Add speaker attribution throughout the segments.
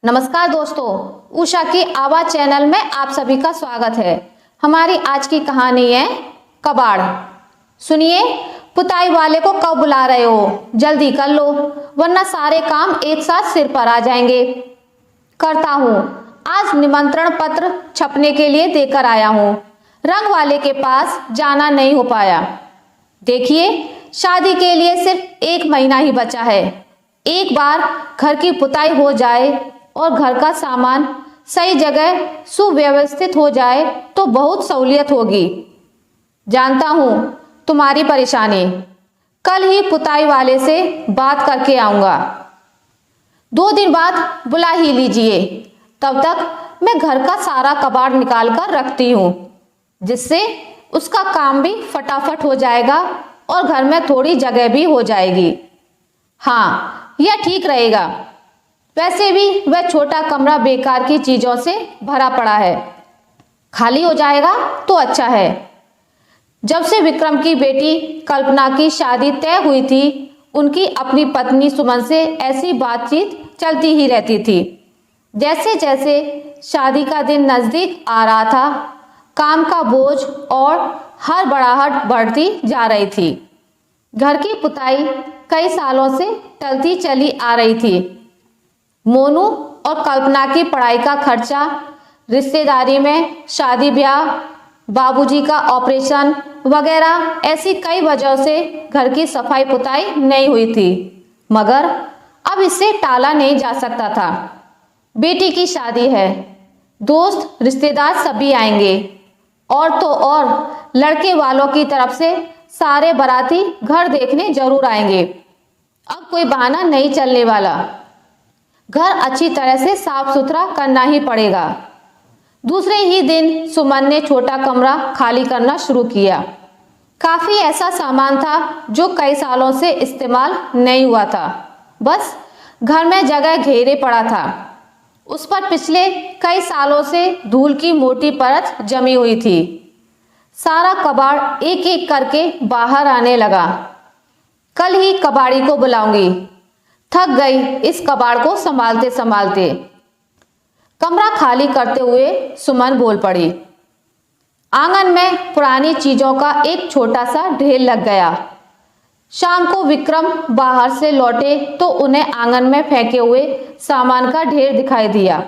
Speaker 1: नमस्कार दोस्तों, उषा की आवाज चैनल में आप सभी का स्वागत है। हमारी आज की कहानी है कबाड़। सुनिए, पुताई वाले को कब बुला रहे हो? जल्दी कर लो वरना सारे काम एक साथ सिर पर आ जाएंगे। करता हूँ, आज निमंत्रण पत्र छपने के लिए देकर आया हूँ। रंग वाले के पास जाना नहीं हो पाया। देखिए, शादी के लिए सिर्फ 1 महीना ही बचा है। एक बार घर की पुताई हो जाए और घर का सामान सही जगह सुव्यवस्थित हो जाए तो बहुत सहूलियत होगी। जानता हूँ तुम्हारी परेशानी। कल ही पुताई वाले से बात करके आऊंगा। 2 दिन बाद बुला ही लीजिए। तब तक मैं घर का सारा कबाड़ निकाल कर रखती हूँ, जिससे उसका काम भी फटाफट हो जाएगा और घर में थोड़ी जगह भी हो जाएगी। हाँ, यह ठीक रहेगा। वैसे भी वह छोटा कमरा बेकार की चीजों से भरा पड़ा है। खाली हो जाएगा तो अच्छा है। जब से विक्रम की बेटी कल्पना की शादी तय हुई थी, उनकी अपनी पत्नी सुमन से ऐसी बातचीत चलती ही रहती थी। जैसे जैसे शादी का दिन नजदीक आ रहा था, काम का बोझ और हर बड़ाहट बढ़ती जा रही थी। घर की पुताई कई सालों से टलती चली आ रही थी। मोनू और कल्पना की पढ़ाई का खर्चा, रिश्तेदारी में शादी ब्याह, बाबूजी का ऑपरेशन वगैरह ऐसी कई वजहों से घर की सफाई पुताई नहीं हुई थी। मगर अब इसे टाला नहीं जा सकता था। बेटी की शादी है, दोस्त रिश्तेदार सभी आएंगे और तो और लड़के वालों की तरफ से सारे बाराती घर देखने जरूर आएंगे। अब कोई बहाना नहीं चलने वाला। घर अच्छी तरह से साफ सुथरा करना ही पड़ेगा। दूसरे ही दिन सुमन ने छोटा कमरा खाली करना शुरू किया। काफी ऐसा सामान था जो कई सालों से इस्तेमाल नहीं हुआ था। बस घर में जगह घेरे पड़ा था। उस पर पिछले कई सालों से धूल की मोटी परत जमी हुई थी। सारा कबाड़ एक एक करके बाहर आने लगा। कल ही कबाड़ी को बुलाऊंगी। थक गई इस कबाड़ को संभालते संभालते। कमरा खाली करते हुए सुमन बोल पड़ी। आंगन में पुरानी चीजों का एक छोटा सा ढेर लग गया। शाम को विक्रम बाहर से लौटे तो उन्हें आंगन में फेंके हुए सामान का ढेर दिखाई दिया।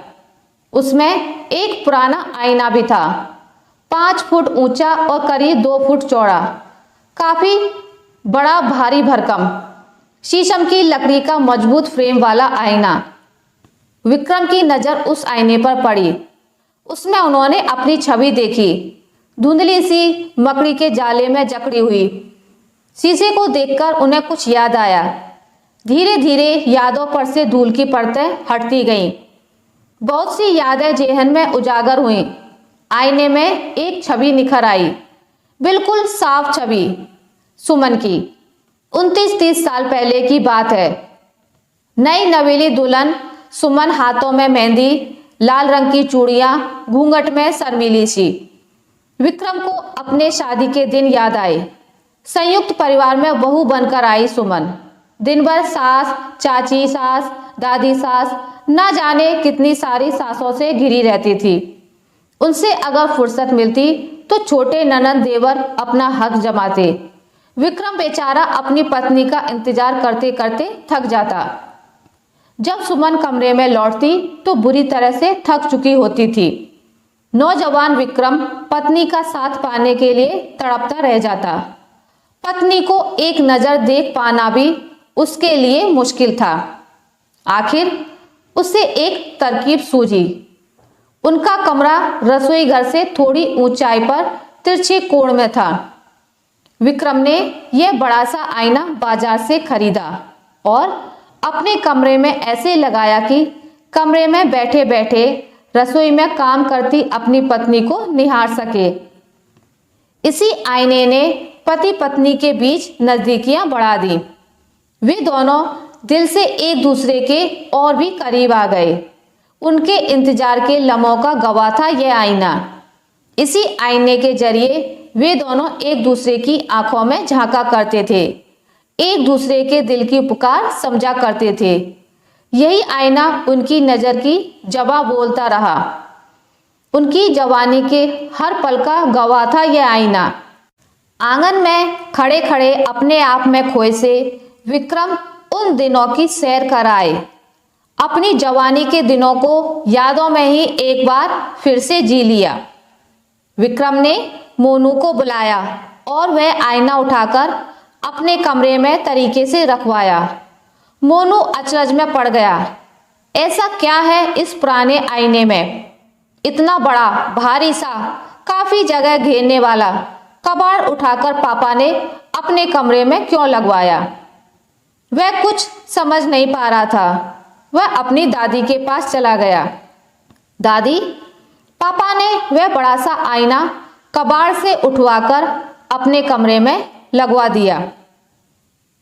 Speaker 1: उसमें एक पुराना आईना भी था, 5 फुट ऊंचा और करीब 2 फुट चौड़ा। काफी बड़ा भारी भरकम शीशम की लकड़ी का मजबूत फ्रेम वाला आईना। विक्रम की नजर उस आईने पर पड़ी। उसमें उन्होंने अपनी छवि देखी, धुंधली सी मकड़ी के जाले में जकड़ी हुई। शीशे को देखकर उन्हें कुछ याद आया। धीरे धीरे यादों पर से धूल की परतें हटती गईं। बहुत सी यादें जेहन में उजागर हुईं। आईने में एक छवि निखर आई, बिल्कुल साफ छवि सुमन की। 29-30 साल पहले की बात है। नई नवेली दुल्हन सुमन, हाथों में मेहंदी, लाल रंग की चूड़ियां, घूंघट में शर्मीली सी। विक्रम को अपने शादी के दिन याद आए। संयुक्त परिवार में बहू बनकर आई सुमन। दिन भर सास, चाची सास, दादी सास, न जाने कितनी सारी सासों से घिरी रहती थी। उनसे अगर फुर्सत मिलती तो छोटे ननद देवर अपना हक जमाते। विक्रम बेचारा अपनी पत्नी का इंतजार करते करते थक जाता। जब सुमन कमरे में लौटती तो बुरी तरह से थक चुकी होती थी। नौजवान विक्रम पत्नी का साथ पाने के लिए तड़पता रह जाता। पत्नी को एक नजर देख पाना भी उसके लिए मुश्किल था। आखिर उसे एक तरकीब सूझी। उनका कमरा रसोई घर से थोड़ी ऊंचाई पर तिरछे कोण में था। विक्रम ने यह बड़ा सा आईना बाजार से खरीदा और अपने कमरे में ऐसे लगाया कि कमरे में बैठे बैठे रसोई में काम करती अपनी पत्नी को निहार सके। इसी आईने ने पति पत्नी के बीच नजदीकियां बढ़ा दी। वे दोनों दिल से एक दूसरे के और भी करीब आ गए। उनके इंतजार के लम्हों का गवाह था यह आईना। इसी आईने के जरिए वे दोनों एक दूसरे की आंखों में झांका करते थे, एक दूसरे के दिल की पुकार समझा करते थे। यही आईना उनकी नज़र की जवाब बोलता रहा। उनकी जवानी के हर पल का गवाह था यह आईना। आंगन में खड़े खड़े अपने आप में खोए से विक्रम उन दिनों की सैर कर आए। अपनी जवानी के दिनों को यादों में ही एक बार फिर से जी लिया। विक्रम ने मोनू को बुलाया और वह आईना उठाकर अपने कमरे में तरीके से रखवाया। मोनू अचरज में पड़ गया। ऐसा क्या है इस पुराने आईने में? इतना बड़ा, भारी सा, काफी जगह घेरने वाला कबाड़ उठाकर पापा ने अपने कमरे में क्यों लगवाया? वह कुछ समझ नहीं पा रहा था। वह अपनी दादी के पास चला गया। दादी, पापा ने वह बड़ा सा आईना कबाड़ से उठवाकर अपने कमरे में लगवा दिया।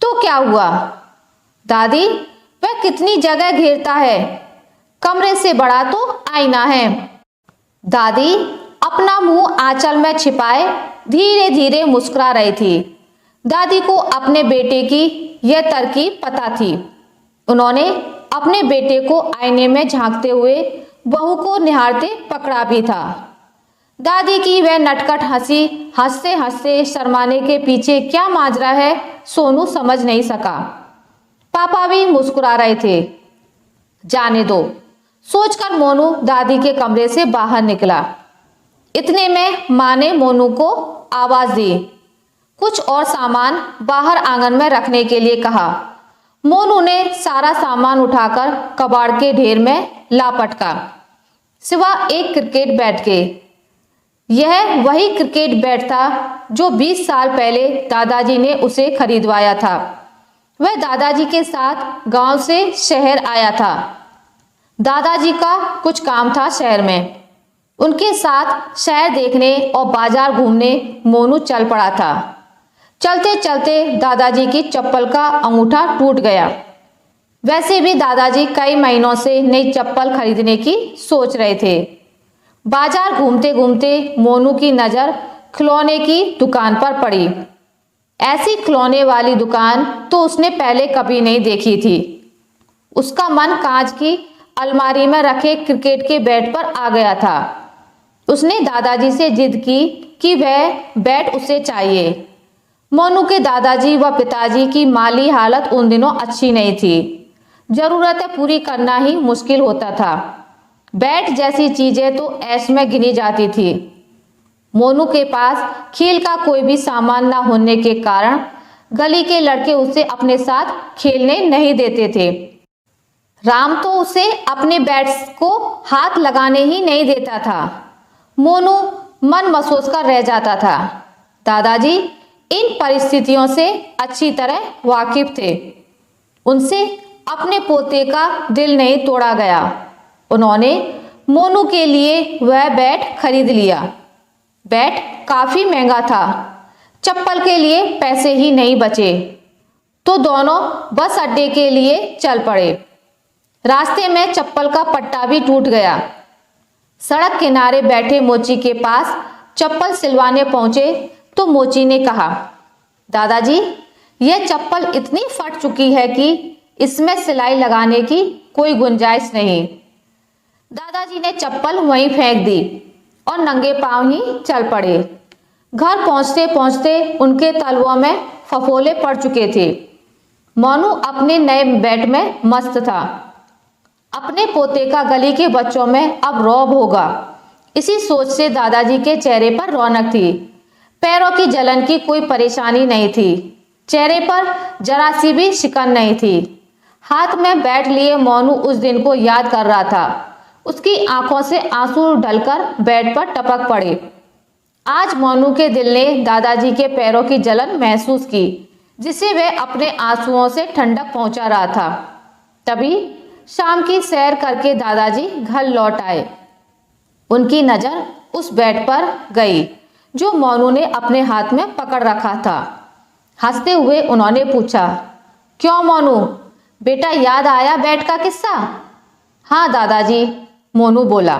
Speaker 1: तो क्या हुआ? दादी, वह कितनी जगह घेरता है, कमरे से बड़ा तो आईना है। दादी अपना मुंह आंचल में छिपाए धीरे धीरे मुस्कुरा रही थी। दादी को अपने बेटे की यह तरकीब पता थी। उन्होंने अपने बेटे को आईने में झांकते हुए बहू को निहारते पकड़ा भी था। दादी की वह नटखट हंसी हंसते हंसते शर्माने के पीछे क्या माजरा है सोनू समझ नहीं सका। पापा भी मुस्कुरा रहे थे। जाने दो, सोचकर मोनू दादी के कमरे से बाहर निकला। इतने में माँ ने मोनू को आवाज दी। कुछ और सामान बाहर आंगन में रखने के लिए कहा। मोनू ने सारा सामान उठाकर कबाड़ के ढेर में लापटका, सिवा एक क्रिकेट बैट के। यह वही क्रिकेट बैट था जो 20 साल पहले दादाजी ने उसे खरीदवाया था। वह दादाजी के साथ गांव से शहर आया था। दादाजी का कुछ काम था शहर में। उनके साथ शहर देखने और बाजार घूमने मोनू चल पड़ा था। चलते चलते दादाजी की चप्पल का अंगूठा टूट गया। वैसे भी दादाजी कई महीनों से नई चप्पल खरीदने की सोच रहे थे। बाजार घूमते घूमते मोनू की नज़र खिलौने की दुकान पर पड़ी। ऐसी खिलौने वाली दुकान तो उसने पहले कभी नहीं देखी थी। उसका मन कांच की अलमारी में रखे क्रिकेट के बैट पर आ गया था। उसने दादाजी से जिद की कि वह बैट उसे चाहिए। मोनू के दादाजी व पिताजी की माली हालत उन दिनों अच्छी नहीं थी। जरूरतें पूरी करना ही मुश्किल होता था। बैट जैसी चीजें तो ऐश में गिनी जाती थी। मोनू के पास खेल का कोई भी सामान न होने के कारण गली के लड़के उसे अपने साथ खेलने नहीं देते थे। राम तो उसे अपने बैट्स को हाथ लगाने ही नहीं देता था। मोनू मन मसोस कर रह जाता था। दादाजी इन परिस्थितियों से अच्छी तरह वाकिफ थे। उनसे अपने पोते का दिल नहीं तोड़ा गया। उन्होंने मोनू के लिए वह बैट खरीद लिया। बैट काफी महंगा था। चप्पल के लिए पैसे ही नहीं बचे तो दोनों बस अड्डे के लिए चल पड़े। रास्ते में चप्पल का पट्टा भी टूट गया। सड़क किनारे बैठे मोची के पास चप्पल सिलवाने पहुंचे तो मोची ने कहा, दादाजी यह चप्पल इतनी फट चुकी है कि इसमें सिलाई लगाने की कोई गुंजाइश नहीं। दादाजी ने चप्पल वहीं फेंक दी और नंगे पांव ही चल पड़े। घर पहुंचते पहुंचते उनके तलवों में फफोले पड़ चुके थे। मोनू अपने नए बैट में मस्त था। अपने पोते का गली के बच्चों में अब रौब होगा, इसी सोच से दादाजी के चेहरे पर रौनक थी। पैरों की जलन की कोई परेशानी नहीं थी। चेहरे पर जरा सी भी शिकन नहीं थी। हाथ में बैट लिए मोनू उस दिन को याद कर रहा था। उसकी आंखों से आंसू ढलकर बैट पर टपक पड़े। आज मोनू के दिल ने दादाजी के पैरों की जलन महसूस की, जिसे वह अपने आंसुओं से ठंडक पहुंचा रहा था। तभी शाम की सैर करके दादाजी घर लौट आए। उनकी नज़र उस बैट पर गई जो मोनू ने अपने हाथ में पकड़ रखा था। हंसते हुए उन्होंने पूछा, क्यों मोनू बेटा, याद आया बैट का किस्सा? हाँ दादाजी, मोनू बोला।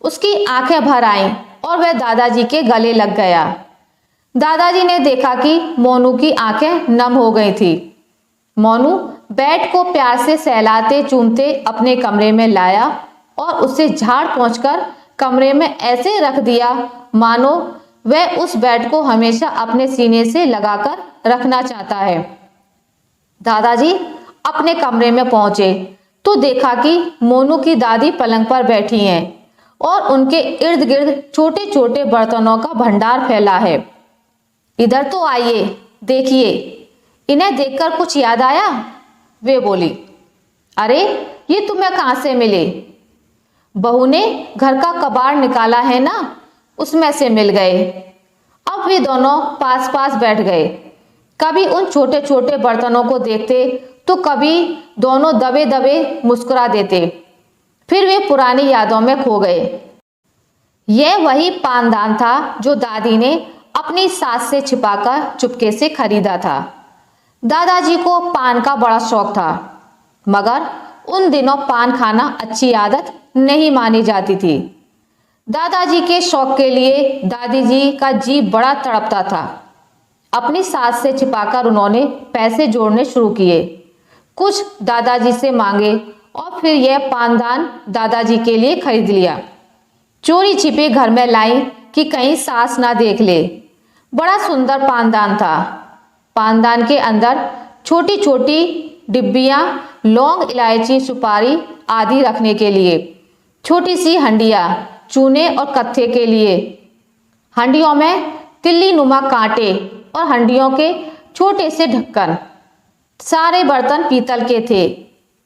Speaker 1: उसकी आंखें भर आईं और वह दादाजी के गले लग गया। दादाजी ने देखा कि मोनू की आंखें नम हो गई थी। मोनू बेड को प्यार से सहलाते चूमते अपने कमरे में लाया और उसे झाड़ पोंछकर कमरे में ऐसे रख दिया मानो वह उस बेड को हमेशा अपने सीने से लगाकर रखना चाहता है। दादाजी अपने कमरे में पहुंचे तो देखा कि मोनू की दादी पलंग पर बैठी हैं और उनके इर्द गिर्द छोटे छोटे बर्तनों का भंडार फैला है। इधर तो आइए, देखिए, इन्हें देखकर कुछ याद आया? वे बोली। अरे ये तुम्हें कहाँ से मिले? बहू ने घर का कबाड़ निकाला है ना, उसमें से मिल गए। अब वे दोनों पास पास बैठ गए। कभी उन छोटे छोटे बर्तनों को देखते तो कभी दोनों दबे दबे मुस्कुरा देते। फिर वे पुरानी यादों में खो गए। यह वही पानदान था जो दादी ने अपनी सास से छिपाकर चुपके से खरीदा था। दादाजी को पान का बड़ा शौक था, मगर उन दिनों पान खाना अच्छी आदत नहीं मानी जाती थी। दादाजी के शौक के लिए दादी जी का जी बड़ा तड़पता था। अपनी सास से छिपाकर उन्होंने पैसे जोड़ने शुरू किए, कुछ दादाजी से मांगे और फिर यह पानदान दादाजी के लिए खरीद लिया। चोरी छिपे घर में लाई कि कहीं सास ना देख ले। बड़ा सुंदर पानदान था। पानदान के अंदर छोटी छोटी डिब्बियां, लौंग, इलायची, सुपारी आदि रखने के लिए, छोटी सी हंडिया चूने और कत्थे के लिए, हंडियों में तिल्ली नुमा कांटे और हंडियों के छोटे से ढक्कन। सारे बर्तन पीतल के थे।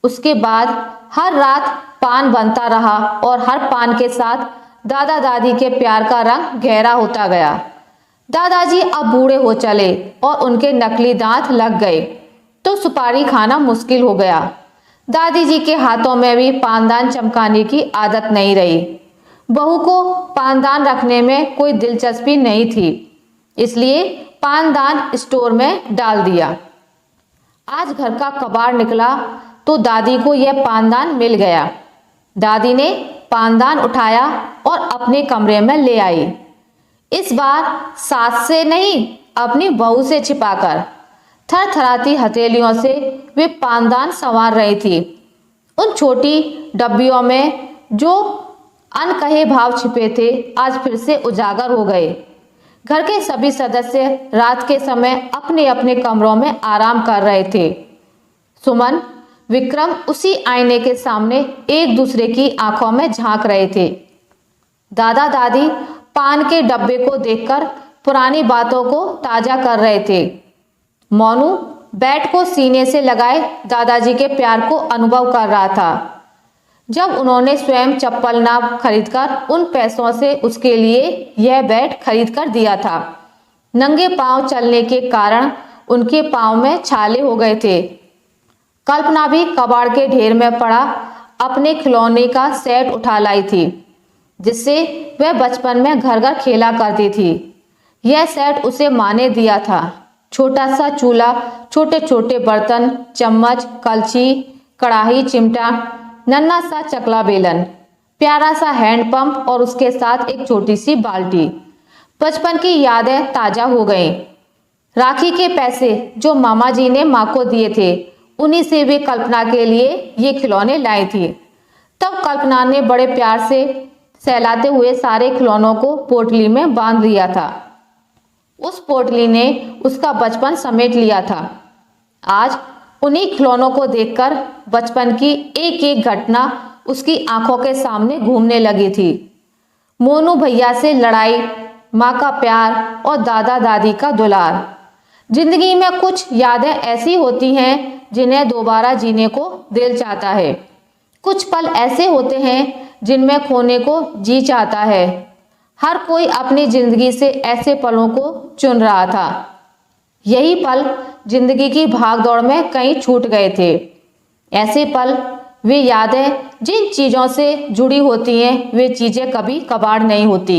Speaker 1: उसके बाद हर रात पान बनता रहा और हर पान के साथ दादा दादी के प्यार का रंग गहरा होता गया। दादाजी अब बूढ़े हो चले और उनके नकली दांत लग गए तो सुपारी खाना मुश्किल हो गया। दादी जी के हाथों में भी पानदान चमकाने की आदत नहीं रही। बहू को पानदान रखने में कोई दिलचस्पी नहीं थी, इसलिए पानदान स्टोर में डाल दिया। आज घर का कबाड़ निकला तो दादी को यह पानदान मिल गया। दादी ने पानदान उठाया और अपने कमरे में ले आई। इस बार सास से नहीं, अपनी बहू से छिपाकर। थरथराती हथेलियों से वे पानदान संवार रही थी। उन छोटी डब्बियों में जो अनकहे भाव छिपे थे आज फिर से उजागर हो गए। घर के सभी सदस्य रात के समय अपने अपने कमरों में आराम कर रहे थे। सुमन, विक्रम उसी आईने के सामने एक दूसरे की आंखों में झांक रहे थे। दादा दादी पान के डब्बे को देखकर पुरानी बातों को ताजा कर रहे थे। मोनू बेड को सीने से लगाए दादाजी के प्यार को अनुभव कर रहा था। जब उन्होंने स्वयं चप्पल ना खरीदकर उन पैसों से उसके लिए यह बेड खरीद कर दिया था। नंगे पांव चलने के कारण उनके पांव में छाले हो गए थे। कल्पना भी कबाड़ के ढेर में पड़ा अपने खिलौने का सेट उठा लाई थी, जिससे वह बचपन में घर घर खेला करती थी। यह सेट उसे माँ ने दिया था। छोटा सा चूल्हा, छोटे छोटे बर्तन, चम्मच, कलछी, कढ़ाई, चिमटा, नन्हा सा चकला बेलन, प्यारा सा हैंडपंप और उसके साथ एक छोटी सी बाल्टी। बचपन की यादें ताजा हो गईं। राखी के पैसे जो मामा जी ने माँ को दिए थे, उन्हीं से वे कल्पना के लिए ये खिलौने लाई थी। तब कल्पना ने बड़े प्यार से सहलाते हुए सारे खिलौनों को पोटली में बांध लिया था। उस पोटली ने उसका बचपन समेट लिया था। आज उन्हीं खिलौनों को देखकर बचपन की एक एक घटना उसकी आंखों के सामने घूमने लगी थी। मोनू भैया से लड़ाई, माँ का प्यार और दादा दादी का दुलार। जिंदगी में कुछ यादें ऐसी होती हैं जिन्हें दोबारा जीने को दिल चाहता है। कुछ पल ऐसे होते हैं जिनमें खोने को जी चाहता है। हर कोई अपनी जिंदगी से ऐसे पलों को चुन रहा था। यही पल जिंदगी की भागदौड़ में कहीं छूट गए थे। ऐसे पल, वे यादें जिन चीज़ों से जुड़ी होती हैं, वे चीज़ें कभी कबाड़ नहीं होती।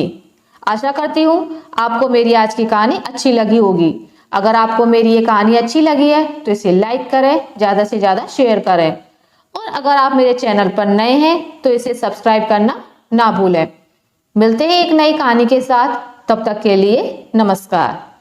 Speaker 1: आशा करती हूँ आपको मेरी आज की कहानी अच्छी लगी होगी। अगर आपको मेरी ये कहानी अच्छी लगी है तो इसे लाइक करें, ज़्यादा से ज़्यादा शेयर करें और अगर आप मेरे चैनल पर नए हैं तो इसे सब्सक्राइब करना ना भूलें। मिलते हैं एक नई कहानी के साथ, तब तक के लिए नमस्कार।